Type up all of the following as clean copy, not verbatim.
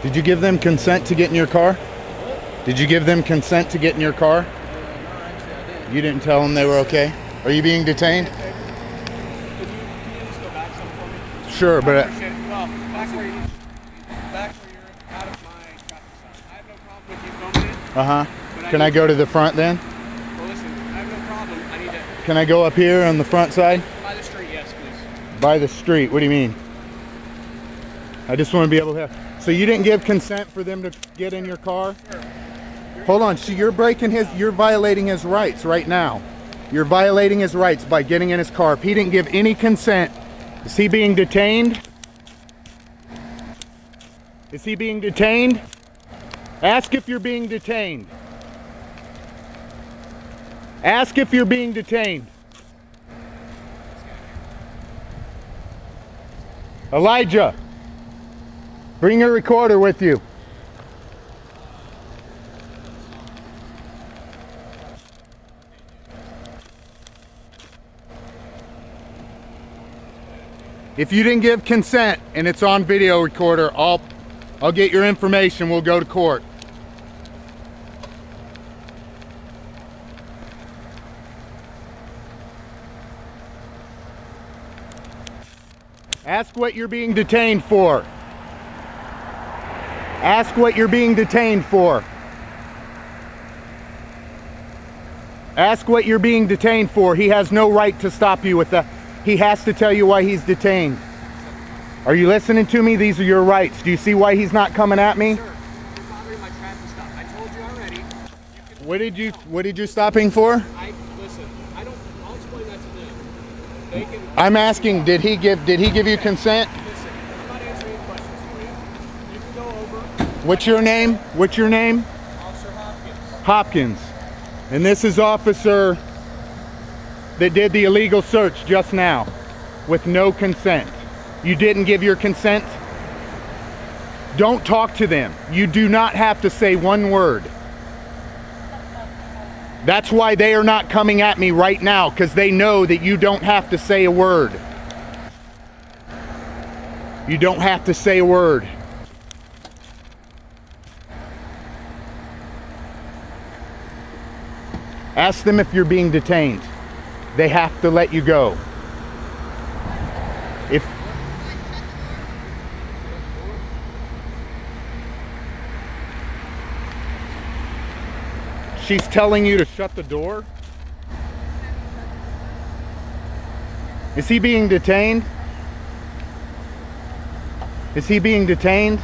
Did you give them consent to get in your car? Did you give them consent to get in your car? No, actually I didn't. You didn't tell them they were okay? Are you being detained? Can you just go back some for me? Sure, but... Well, back where you're out of my traffic stop. I have no problem with you filming it. Uh-huh. Can I go to the front then? Well, listen, I have no problem. I need to... Can I go up here on the front side? By the street, yes, please. By the street, what do you mean? I just want to be able to have... So you didn't give consent for them to get in your car? Sure. Hold on, so you're violating his rights right now. You're violating his rights by getting in his car. If he didn't give any consent, is he being detained? Is he being detained? Ask if you're being detained. Ask if you're being detained. Elijah, bring your recorder with you. If you didn't give consent and it's on video recorder, I'll get your information. We'll go to court. Ask what you're being detained for. Ask what you're being detained for. Ask what you're being detained for. He has no right to stop you with that. He has to tell you why he's detained. Are you listening to me? These are your rights. Do you see why he's not coming at me? Sir, you're bothering my traffic stop. I told you already. What did you stopping for? Listen, I'll explain that to them. They can... I'm asking, did he give you consent? Listen, I'm not answering any questions for you. You can go over. What's your name? What's your name? Officer Hopkins. Hopkins. And this is officer that did the illegal search just now with no consent. You didn't give your consent? Don't talk to them. You do not have to say one word. That's why they are not coming at me right now, because they know that you don't have to say a word. You don't have to say a word. Ask them if you're being detained. They have to let you go. If she's telling you to shut the door, is he being detained? Is he being detained?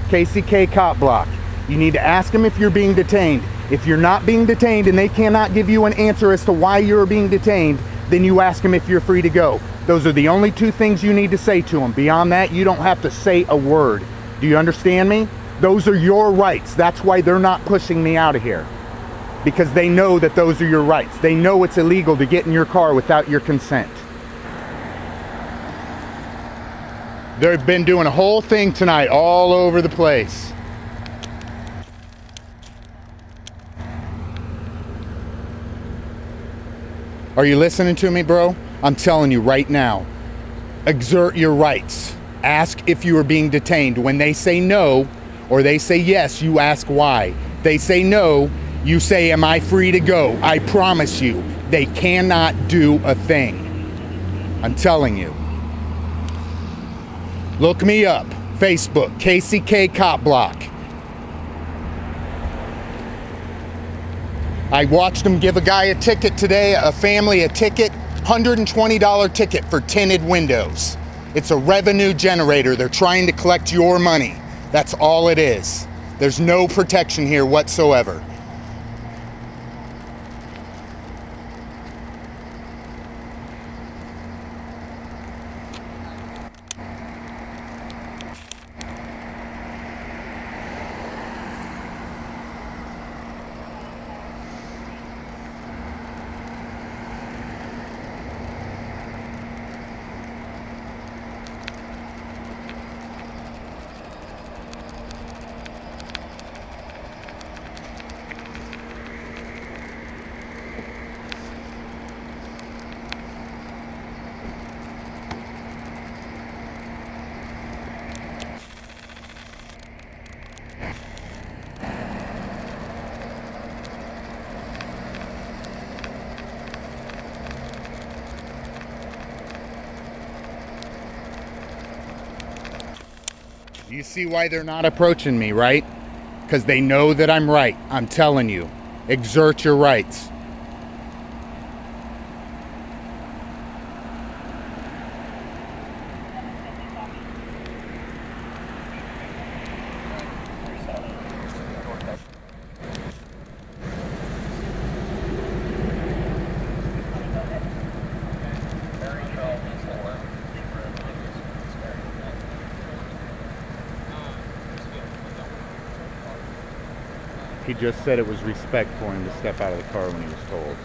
KCK CopBlock. You need to ask them if you're being detained. If you're not being detained and they cannot give you an answer as to why you're being detained, then you ask them if you're free to go. Those are the only two things you need to say to them. Beyond that, you don't have to say a word. Do you understand me? Those are your rights. That's why they're not pushing me out of here. Because they know that those are your rights. They know it's illegal to get in your car without your consent. They've been doing a whole thing tonight all over the place. Are you listening to me, bro? I'm telling you right now, exert your rights. Ask if you are being detained. When they say no, or they say yes, you ask why. If they say no, you say, am I free to go? I promise you, they cannot do a thing. I'm telling you. Look me up, Facebook, KCK CopBlock. I watched them give a guy a ticket today, a family a ticket, $120 ticket for tinted windows. It's a revenue generator. They're trying to collect your money. That's all it is. There's no protection here whatsoever. You see why they're not approaching me, right? Because they know that I'm right. I'm telling you, exert your rights. He just said it was respect for him to step out of the car when he was told.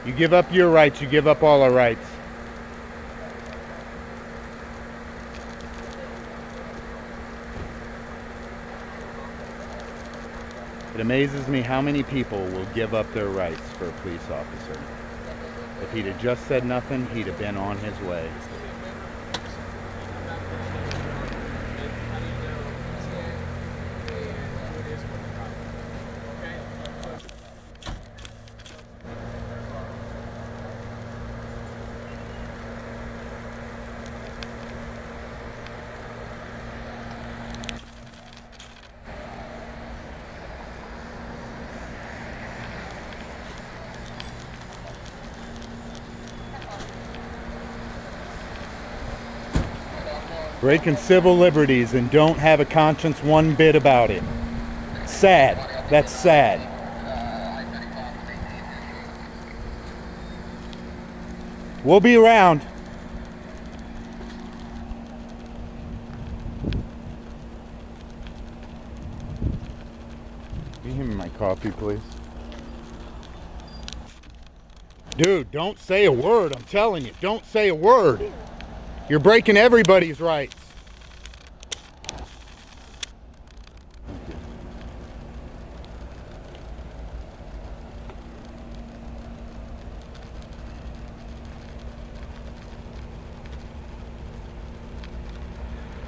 You give up your rights, you give up all our rights. It amazes me how many people will give up their rights for a police officer. If he'd have just said nothing, he'd have been on his way. Breaking civil liberties and don't have a conscience one bit about it. Sad. That's sad. We'll be around. Can you give me my coffee, please? Dude, don't say a word. I'm telling you, don't say a word. You're breaking everybody's rights.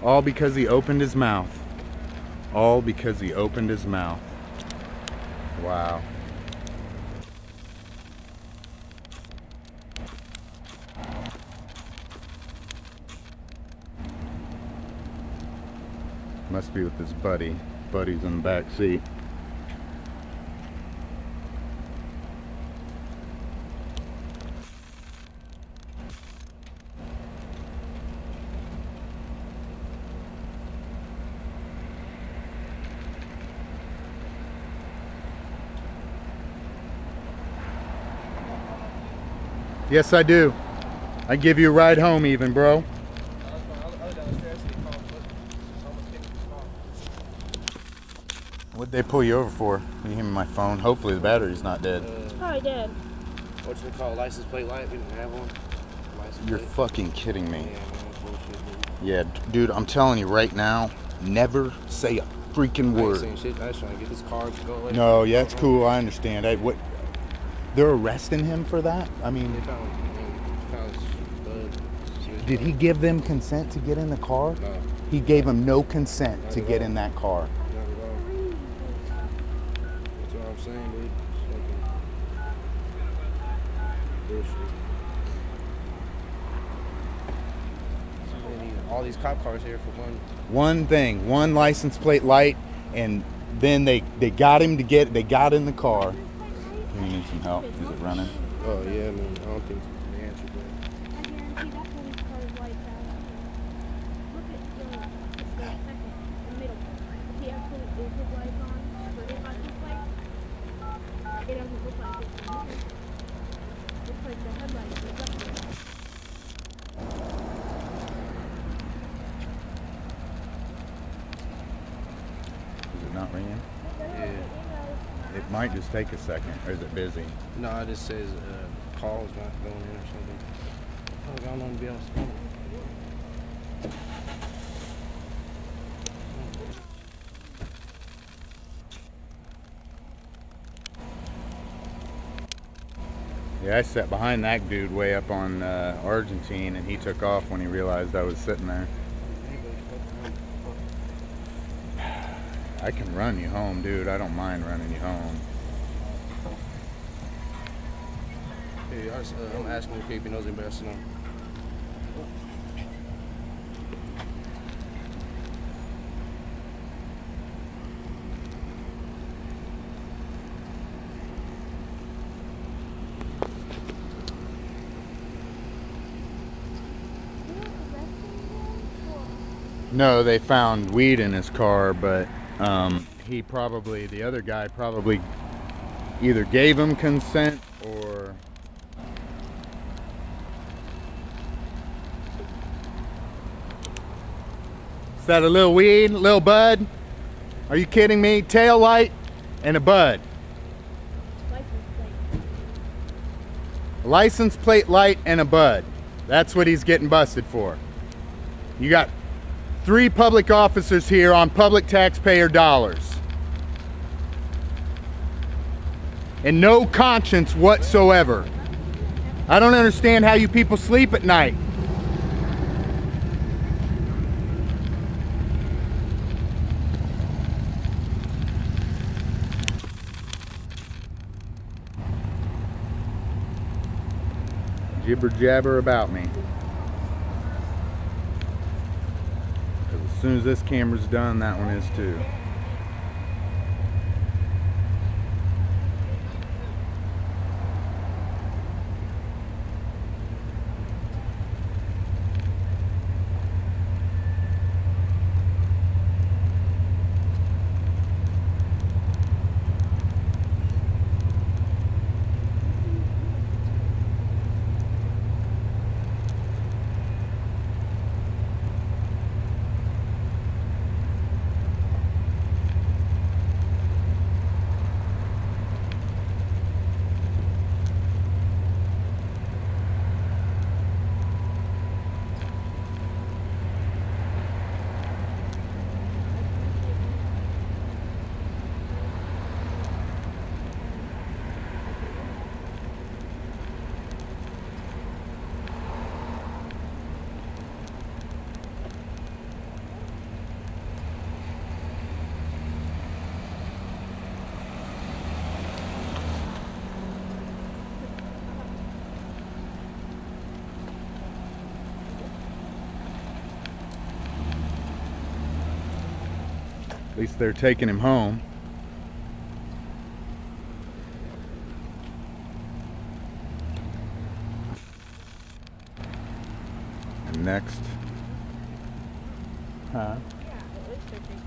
All because he opened his mouth. All because he opened his mouth. Wow. Must be with his buddy. Buddy's in the back seat. Yes, I do. I give you a ride home even, bro. What'd they pull you over for? Can you give me my phone? Hopefully the battery's not dead. Probably dead. What's it called? License plate light? We didn't have one. You're fucking kidding me. Yeah, dude, I'm telling you right now, never say a freaking word. I was trying to get this car to go away. No, yeah, it's cool. I understand. They're arresting him for that? I mean, did he give them consent to get in the car? No. He gave them no consent to get in that car. That's what I'm saying, dude. All these cop cars here for one thing, one license plate light, and then they got him they got in the car. You need some help? Is it running? Oh yeah, man. I don't think the answer to I guarantee that police car is lights out. Look at the second, the middle. If he has his lights on for his license plate, it doesn't look like it's moving. Looks like the headlights are up there. Is it not ringing? yeah. It might just take a second. Or is it busy? No, it just says call's not going in or something. Oh, I don't want to be on the phone. Yeah, I sat behind that dude way up on Argentine, and he took off when he realized I was sitting there. I can run you home, dude. I don't mind running you home. Hey, I'm asking if he knows anybody else to know. No, they found weed in his car, but he probably, the other guy probably either gave him consent or... Is that a little weed, a little bud? Are you kidding me? Tail light and a bud. License plate light and a bud. That's what he's getting busted for. You got 3 public officers here on public taxpayer dollars. And no conscience whatsoever. I don't understand how you people sleep at night. Jibber jabber about me. As soon as this camera's done, that one is too. At least they're taking him home. And next. Huh? Yeah, at least they're taking